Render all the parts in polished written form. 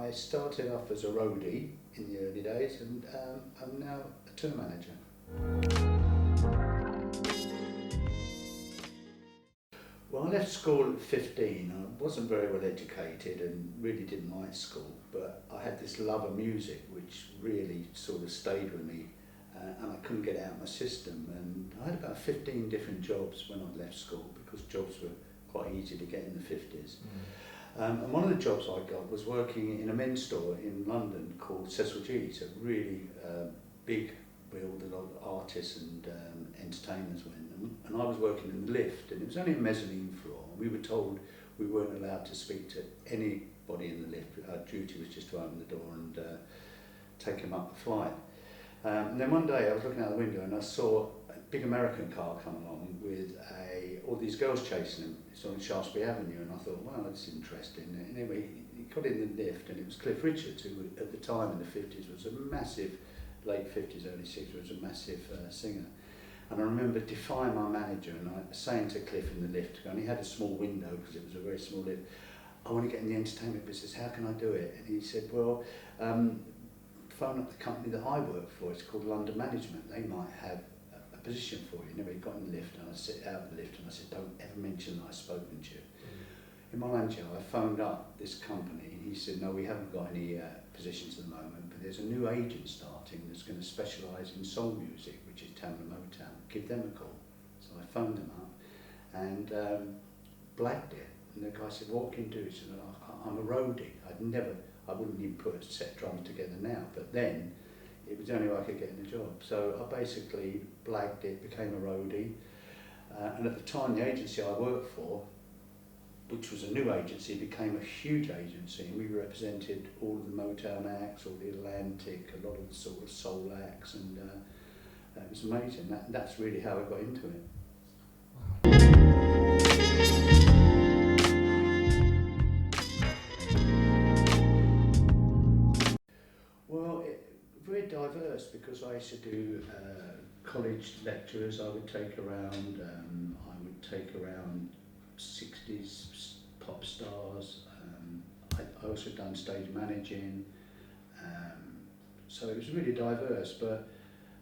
I started off as a roadie in the early days, and I'm now a tour manager. Well, I left school at 15. I wasn't very well educated and really didn't like school, but I had this love of music which really sort of stayed with me, and I couldn't get it out of my system. And I had about 15 different jobs when I left school, because jobs were quite easy to get in the 50s. And one of the jobs I got was working in a men's store in London called Cecil G's, a really big, where all the artists and entertainers went. And I was working in the lift, and it was only a mezzanine floor. We were told we weren't allowed to speak to anybody in the lift. Our duty was just to open the door and take them up the flight. And then one day I was looking out the window and I saw a big American car come along with all these girls chasing him. It's on Shaftesbury Avenue, and I thought, well, that's interesting. And anyway, he got in the lift, and it was Cliff Richards, who at the time in the 50s was a massive, late 50s, early 60s, was a massive singer. And I remember defying my manager and saying to Cliff in the lift, and he had a small window because it was a very small lift, I want to get in the entertainment business, how can I do it? And he said, well, phone up the company that I work for, it's called London Management, they might have a position for you. And he got in the lift, and I sit out of the lift and I said, don't ever mention that I've spoken to you. In my lunch hour, I phoned up this company, and he said, no, we haven't got any positions at the moment, but there's a new agent starting that's going to specialise in soul music, which is Tamla Motown. Give them a call. So I phoned them up and blagged it. And the guy said, what can you do? He said, I'm a roadie. I wouldn't even put a set drum together now, but then it was the only way I could get in a job. So I basically blagged it, became a roadie. And at the time, the agency I worked for, which was a new agency, became a huge agency, and we represented all of the Motown acts, all the Atlantic, a lot of the sort of soul acts, and it was amazing. That's really how I got into it. Well, very diverse, because I used to do college lectures. I would take around 60s pop stars. I also done stage managing, so it was really diverse, but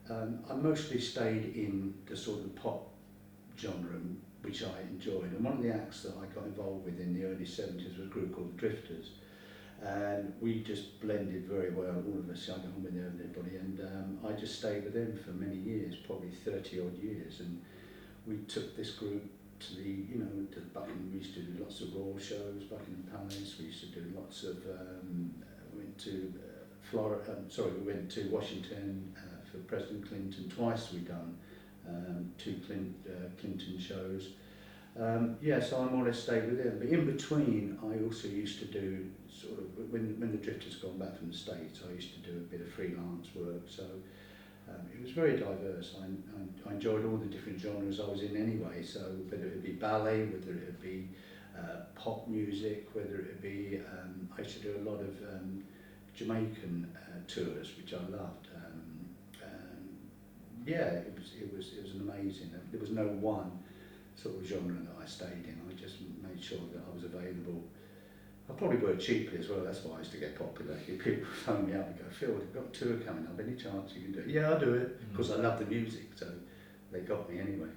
I mostly stayed in the sort of pop genre, which I enjoyed. And one of the acts that I got involved with in the early 70s was a group called the Drifters, and we just blended very well, all of us. I got on with everybody, and I just stayed with them for many years, probably 30 odd years, and we took this group to to Buckingham. We used to do lots of Royal shows, Buckingham Palace. We used to do lots of, we went to we went to Washington for President Clinton. Twice we done two Clinton shows. So I more or less stayed with them. But in between, I also used to do sort of, when the Drifters gone back from the States, I used to do a bit of freelance work. So it was very diverse. I enjoyed all the different genres I was in anyway, so whether it be ballet, whether it be pop music, whether it be, I used to do a lot of Jamaican tours, which I loved. It was an amazing, there was no one sort of genre that I stayed in. I just made sure that I was available. I probably worked cheaply as well, that's why I used to get popular. People phone me up and go, Phil, we've got a tour coming up, any chance you can do it? Yeah, I'll do it, because I love the music, so they got me anyway.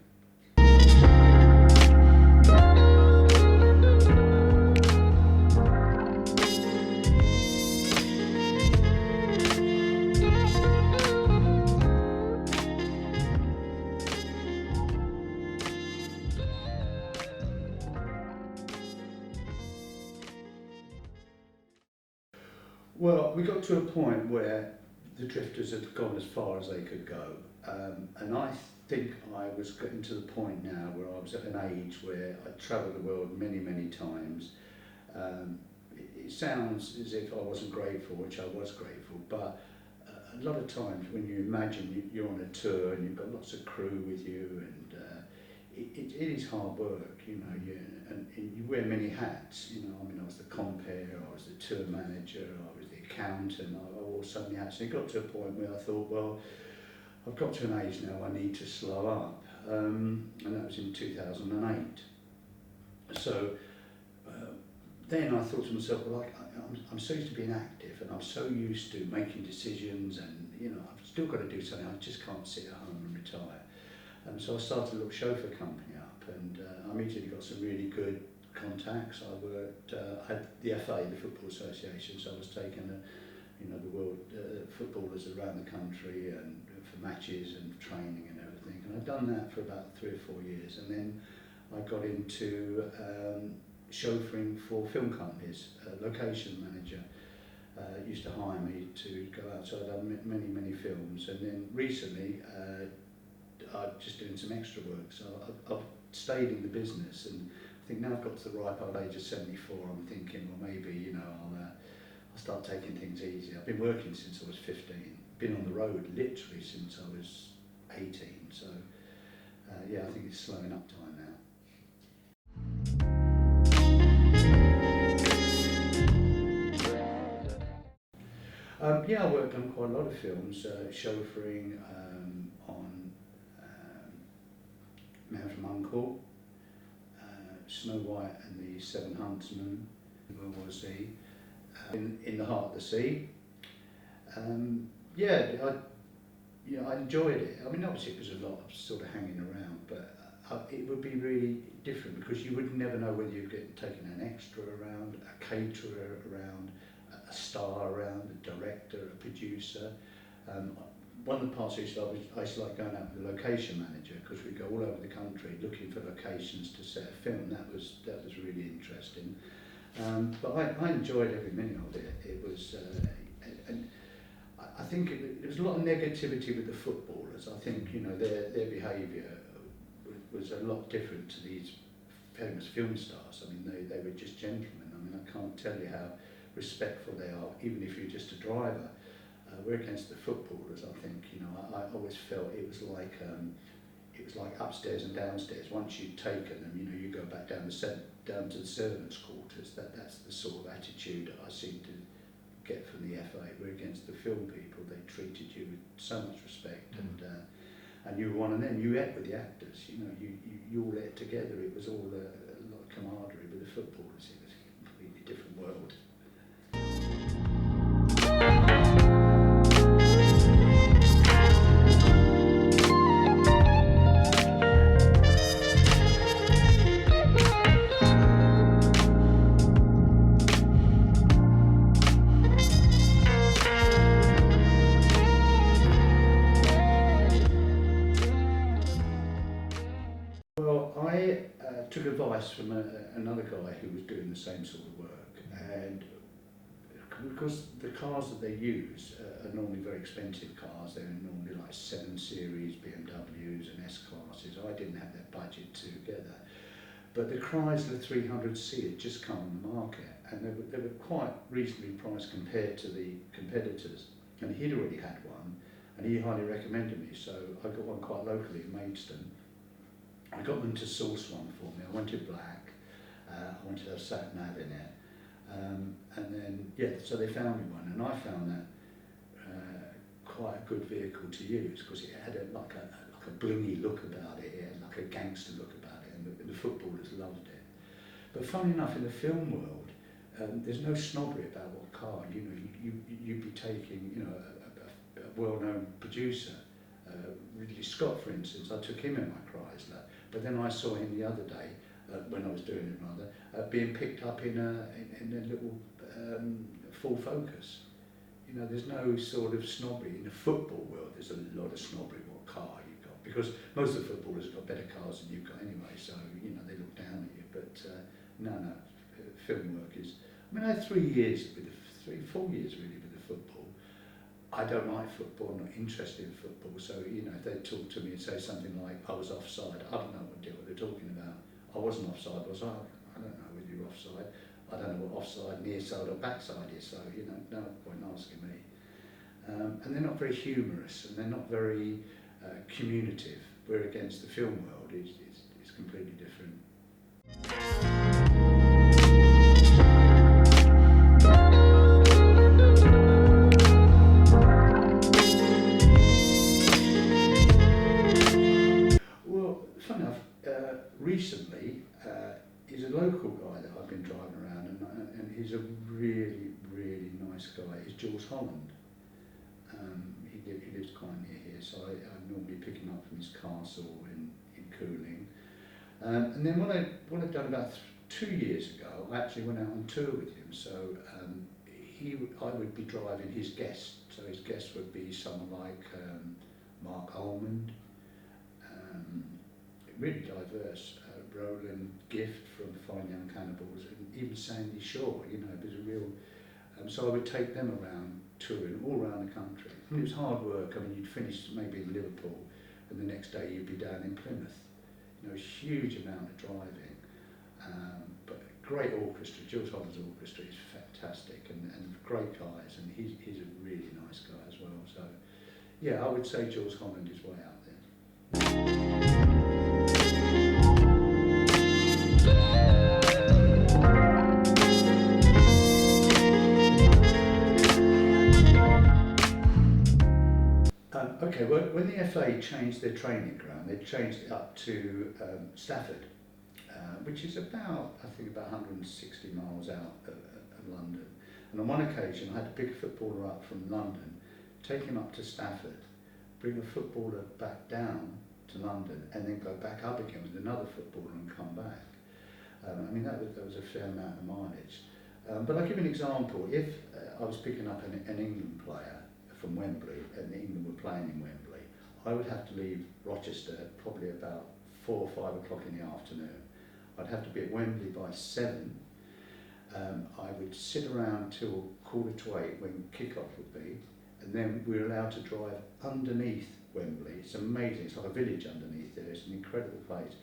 Well, we got to a point where the Drifters had gone as far as they could go, and I think I was getting to the point now where I was at an age where I'd travelled the world many, many times. It sounds as if I wasn't grateful, which I was grateful, but a lot of times when you imagine you're on a tour and you've got lots of crew with you, and it is hard work, and you wear many hats. I was the compere, I was the tour manager, I was the accountant, I wore so many hats. And it got to a point where I thought, well, I've got to an age now I need to slow up, and that was in 2008. So then I thought to myself, well, I'm so used to being active, and I'm so used to making decisions, and I've still got to do something. I just can't sit at home and retire. So I started a little chauffeur company up, and I immediately got some really good contacts. I had the FA, the Football Association, so I was taking the world footballers around the country and for matches and training and everything. And I'd done that for about 3 or 4 years, and then I got into chauffeuring for film companies. Location manager used to hire me to go out, so I'd done many films, and then recently I'm just doing some extra work. So I've stayed in the business, and I think now I've got to the ripe old age of 74. I'm thinking, well, maybe I'll start taking things easy. I've been working since I was 15. Been on the road literally since I was 18. So yeah, I think it's slowing up time now. Yeah, I worked on quite a lot of films, chauffeuring on Man from U.N.C.L.E., Snow White and the Seven Huntsmen, World War Z, in the Heart of the Sea. I enjoyed it. I mean, obviously it was a lot of sort of hanging around, but it would be really different because you would never know whether you'd get taken an extra around, a caterer around, a star around, a director, a producer. One of the parts I used to like going out with the location manager, because we'd go all over the country looking for locations to set a film. That was really interesting. But I enjoyed every minute of it. It was, and I think there was a lot of negativity with the footballers. I think their behaviour was a lot different to these famous film stars. I mean, they were just gentlemen. I mean, I can't tell you how respectful they are, even if you're just a driver. We're against the footballers. I think I always felt it was like upstairs and downstairs. Once you'd taken them, you go back down to the servants' quarters. That's the sort of attitude I seem to get from the FA. We're against the film people. They treated you with so much respect, and you were one of them. You ate with the actors. You all ate together. It was all a lot of camaraderie. With the footballers, it was a completely different world. Well, I took advice from another guy who was doing the same sort of work, and because the cars that they use are normally very expensive cars, they're normally like 7 Series BMWs and S-classes. I didn't have that budget to get that. But the Chrysler 300C had just come on the market, and they were quite reasonably priced compared to the competitors. And he'd already had one, and he highly recommended me, so I got one quite locally in Maidstone. I got them to source one for me. I wanted black, I wanted to have sat-nav in it, and then, so they found me one, and I found that quite a good vehicle to use, because it had like a blingy look about it, it had like a gangster look about it, and the footballers loved it. But funny enough, in the film world, there's no snobbery about what car. You'd be taking, a well-known producer, Ridley Scott, for instance. I took him in my Chrysler, but then I saw him the other day, when I was doing it rather, being picked up in a little Ford Focus. There's no sort of snobbery in the football world. There's a lot of snobbery what car you've got, because most of the footballers have got better cars than you've got anyway. So they look down at you. But no, film work is. I mean, I had 3 years with 4 years really with the football. I don't like football. I'm not interested in football. So if they talk to me and say something like I was offside, I don't know what they're talking about. I wasn't offside, was I? I don't know whether you're offside. I don't know what offside, near side or backside is. So no point asking me. And they're not very humorous, and they're not very communicative. We're against the film world. It's completely different. Recently, he's a local guy that I've been driving around, and really, really nice guy is Jules Holland. He lives quite near here, so I normally pick him up from his castle in Cooling. And then what I've done about 2 years ago, I actually went out on tour with him. So I would be driving his guests. So his guests would be someone like Mark Almond, really diverse, Roland Gift from Fine Young Cannibals, and even Sandy Shaw. You know, it was a real. So I would take them around touring all around the country. And it was hard work. I mean, you'd finish maybe in Liverpool, and the next day you'd be down in Plymouth. You know, a huge amount of driving, but great orchestra. Jules Holland's orchestra is fantastic, and great guys, and he's a really nice guy as well. So, yeah, I would say Jules Holland is way out there. Okay, well, when the FA changed their training ground, they changed it up to Stafford, which is about, I think, about 160 miles out of London. And on one occasion, I had to pick a footballer up from London, take him up to Stafford, bring a footballer back down to London, and then go back up again with another footballer and come back. I mean, that was a fair amount of mileage. But I'll give you an example. If I was picking up an England player from Wembley, and England were playing in Wembley, I would have to leave Rochester probably about 4 or 5 o'clock in the afternoon. I'd have to be at Wembley by 7. I would sit around till 7:45 when kick-off would be, and then we're allowed to drive underneath Wembley. It's amazing. It's like a village underneath there. It's an incredible place.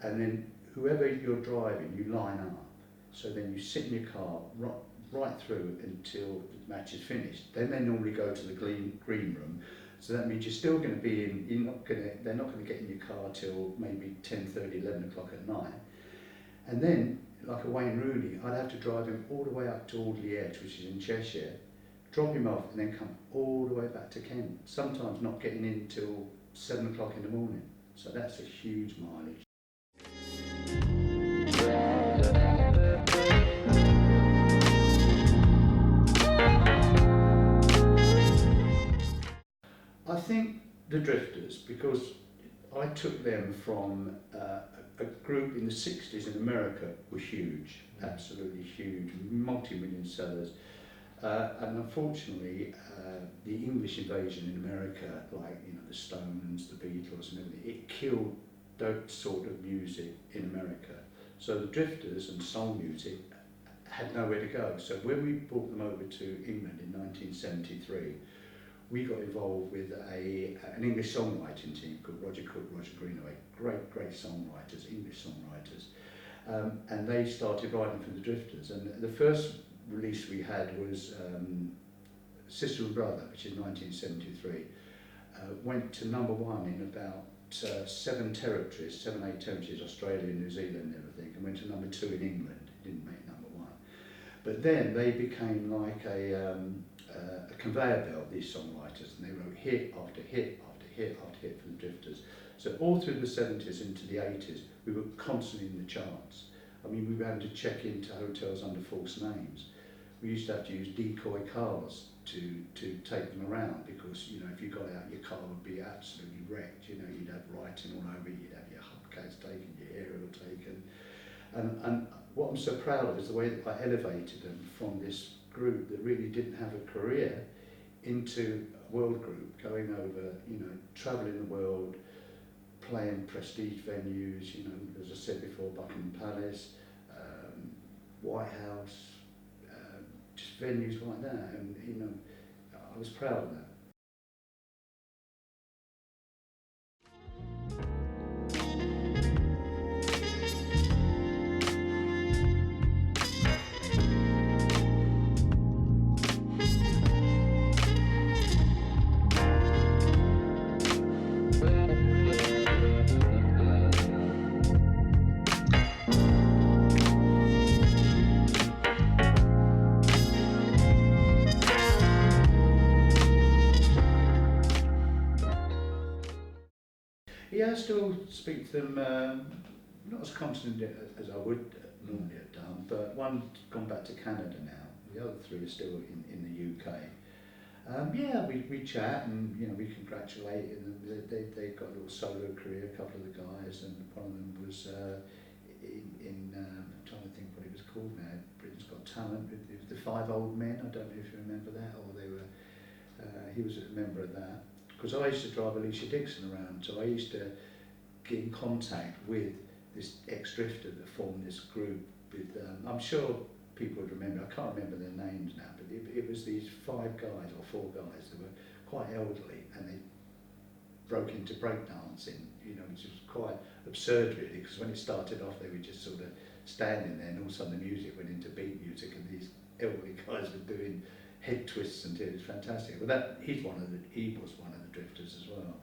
And then whoever you're driving, you line up. So then you sit in your car right through until the match is finished. Then they normally go to the green room. So that means you're still going to be in. They're not going to get in your car till maybe 10:30, 11 o'clock at night. And then, like a Wayne Rooney, I'd have to drive him all the way up to Audley Edge, which is in Cheshire, drop him off, and then come all the way back to Kent. Sometimes not getting in till 7 o'clock in the morning. So that's a huge mileage. I think the Drifters, because I took them from a group in the 60s in America, were huge, absolutely huge, multi-million sellers. And unfortunately, the English invasion in America, like, you know, the Stones, the Beatles and everything, it killed that sort of music in America. So the Drifters and soul music had nowhere to go. So when we brought them over to England in 1973, we got involved with an English songwriting team called Roger Cook, Roger Greenaway, great songwriters, English songwriters. And they started writing for the Drifters. And the first release we had was Sister and Brother, which is 1973. Went to #1 in about 7 territories, 7, 8 territories, Australia, New Zealand and everything, and went to #2 in England. Didn't make #1. But then they became like a conveyor belt, these songwriters, and they wrote hit after hit after hit after hit for the Drifters. So all through the 70s into the 80s, we were constantly in the charts. I mean, we were having to check into hotels under false names. We used to have to use decoy cars to take them around, because, you know, if you got out, your car would be absolutely wrecked. You know, you'd have writing all over it, you'd have your hubcaps taken, your aerial taken. And what I'm so proud of is the way that I elevated them from this group that really didn't have a career into a world group, going over, you know, travelling the world, playing prestige venues, you know, as I said before, Buckingham Palace, White House, just venues like that, and, you know, I was proud of that. Yeah, I still speak to them, not as constantly as I would normally have done, but one's gone back to Canada now, The other three are still in the UK. Yeah, we chat and we congratulate them. They got a little solo career, a couple of the guys, and one of them was I'm trying to think what it was called now. Britain's Got Talent. It was the Five Old Men. I don't know if you remember that, or they were. He was a member of that. Because I used to drive Alicia Dixon around, so I used to get in contact with this ex-drifter that formed this group with. I'm sure people would remember. I can't remember their names now, but it was these 5 guys or 4 guys that were quite elderly, and they broke into breakdancing, which was quite absurd really, because when it started off they were just sort of standing there, and all of a sudden the music went into beat music, and these elderly guys were doing head twists, and it was fantastic. But he was one of the drifters as well.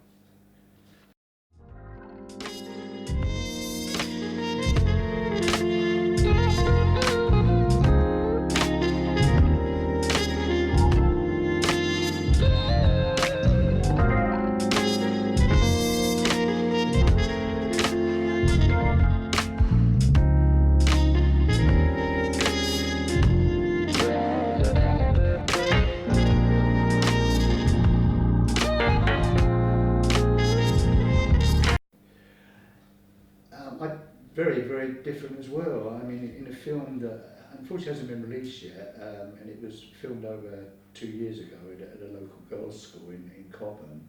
Very, very different as well. I mean, in a film that unfortunately hasn't been released yet, and it was filmed over 2 years ago at a local girls' school in Cobham.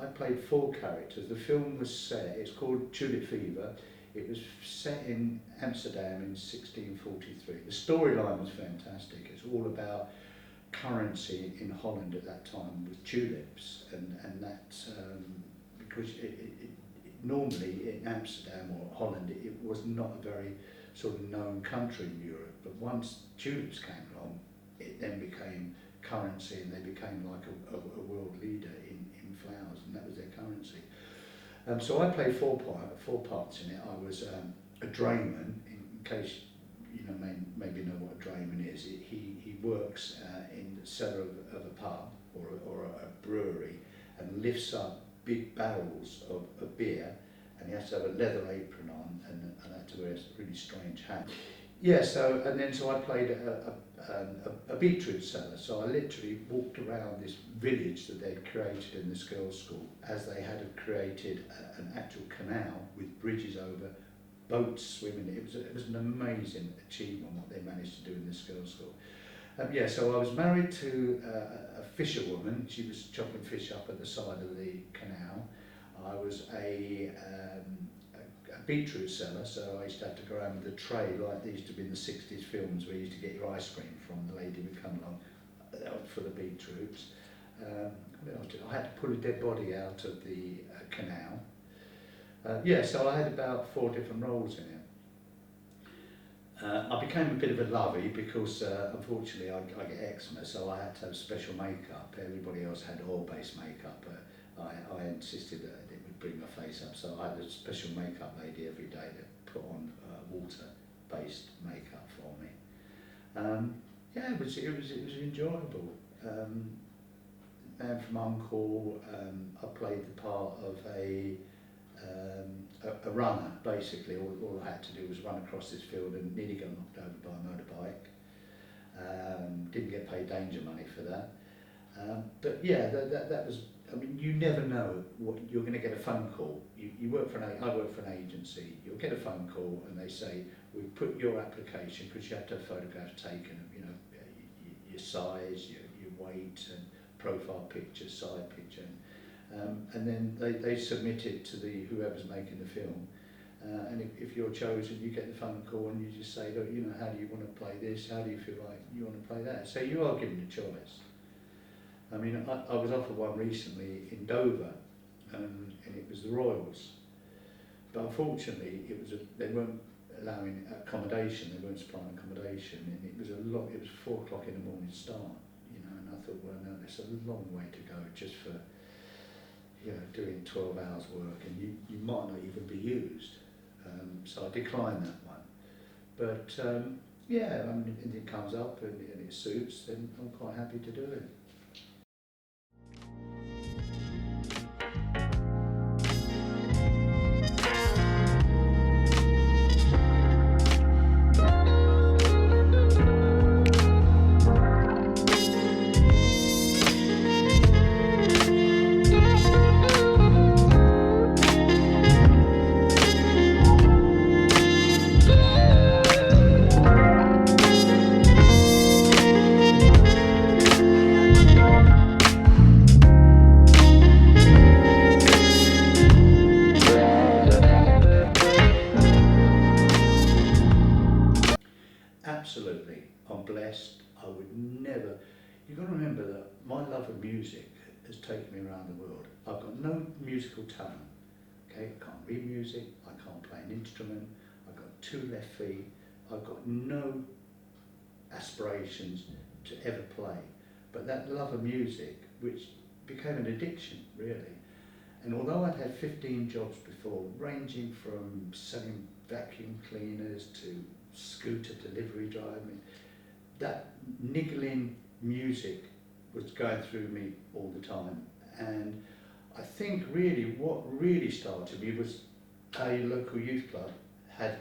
I played 4 characters. The film was set, it's called Tulip Fever. It was set in Amsterdam in 1643. The storyline was fantastic. It's all about currency in Holland at that time with tulips, and that because normally in Amsterdam or Holland it was not a very sort of known country in Europe, but once tulips came along it then became currency, and they became like a world leader in flowers, and that was their currency. So I played 4 parts in it. I was a drayman, in case maybe know what a drayman is. He works in the cellar of a pub or a brewery and lifts up big barrels of beer, and he has to have a leather apron on and had to wear a really strange hat. Yeah, so I played a beetroot seller. So I literally walked around this village that they'd created in this girls' school, as they had created an actual canal with bridges over, boats swimming. It was an amazing achievement what they managed to do in this girls' school. Yeah, so I was married to a fisherwoman. She was chopping fish up at the side of the canal. I was a beetroot seller, so I used to have to go around with a tray like they used to be in the 60s films, where you used to get your ice cream from. The lady would come along for the beetroots. I had to pull a dead body out of the canal. Yeah, so I had about 4 different roles in it. I became a bit of a lovey because unfortunately I get eczema, so I had to have special makeup. Everybody else had oil-based makeup, but I insisted that it would bring my face up, so I had a special makeup lady every day that put on water-based makeup for me. Yeah, it was enjoyable. Man from Uncle, I played the part of a runner, basically. All I had to do was run across this field and nearly got knocked over by a motorbike. Didn't get paid danger money for that. But yeah, that was, I mean, you never know what you're going to get. A phone call. I work for an agency. You'll get a phone call and they say, we put your application, because you have to have photographs taken of, your size, your weight, and profile picture, side picture. And then they submit it to whoever's making the film, and if you're chosen, you get the phone call and you just say, look, how do you want to play this? How do you feel like you want to play that? So you are given a choice. I mean, I was offered one recently in Dover, and it was the Royals, but unfortunately they weren't allowing accommodation. They weren't supplying accommodation, and it was 4 o'clock in the morning start, and I thought, well, no, that's a long way to go just for doing 12 hours work, and you might not even be used. So I declined that one. But yeah, I mean, if it comes up and it suits, then I'm quite happy to do it. I would never, you've got to remember that my love of music has taken me around the world. I've got no musical talent, okay? I can't read music, I can't play an instrument, I've got 2 left feet, I've got no aspirations to ever play. But that love of music, which became an addiction really, and although I'd had 15 jobs before, ranging from selling vacuum cleaners to scooter delivery driving, that niggling music was going through me all the time. And I think really what really started me was a local youth club had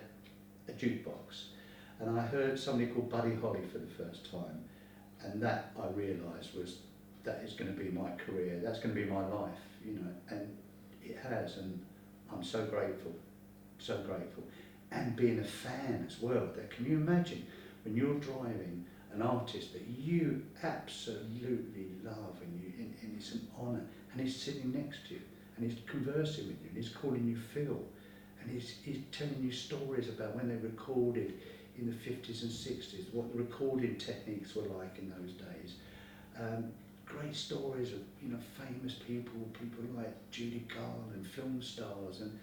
a jukebox, and I heard somebody called Buddy Holly for the first time, and that I realised was that is going to be my career, that's going to be my life, you know, and it has, and I'm so grateful, so grateful. And being a fan as well, that can you imagine when you're driving an artist that you absolutely love and it's an honour, and he's sitting next to you and he's conversing with you and he's calling you Phil, and he's telling you stories about when they recorded in the 50s and 60s, what the recording techniques were like in those days. Great stories of, you know, famous people like Judy Garland, film stars, and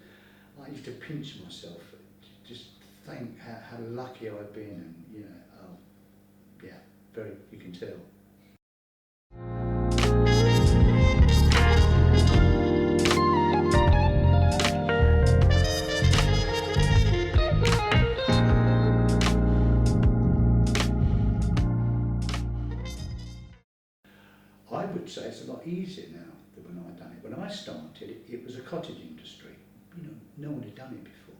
I used to pinch myself, just think how lucky I've been, and you know, yeah, very, you can tell. I would say it's a lot easier now than when I done it. When I started, it was a cottage industry. You know, no one had done it before.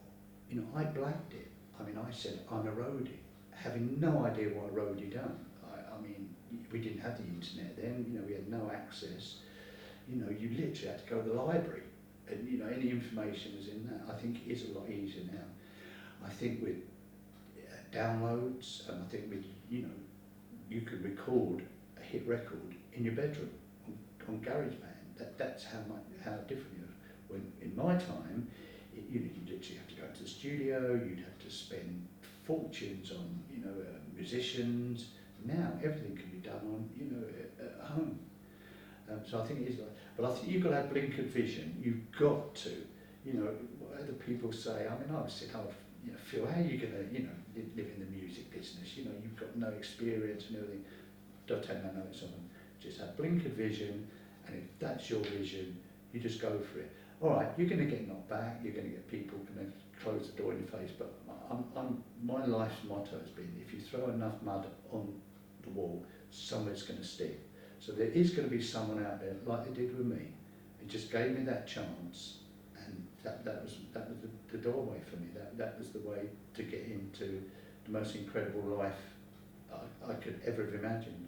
You know, I blagged it. I mean, I said, I'm a roadie, having no idea what a roadie done. I mean, we didn't have the internet then, you know, we had no access. You know, you literally had to go to the library, and you know, any information was in that. I think it is a lot easier now. I think with downloads, and I think with, you know, you could record a hit record in your bedroom on GarageBand. That's how different it is. When in my time, you know, you literally have to go to the studio. You'd have to spend fortunes on, you know, musicians. Now everything can be done on, you know, at home. So I think it is like, but I think you've got to have blinkered vision. You've got to, you know, what other people say. I mean, I was saying, oh, you know, Phil, how are you going to, you know, live in the music business? You know, you've got no experience and everything. Don't take no notice of them. Just have blinkered vision, and if that's your vision, you just go for it. All right, you're going to get knocked back. You're going to get people going to close the door in your face. But my life's motto has been: if you throw enough mud on the wall, somewhere's going to stick. So there is going to be someone out there, like they did with me. It just gave me that chance, and that was the doorway for me. That was the way to get into the most incredible life I could ever have imagined.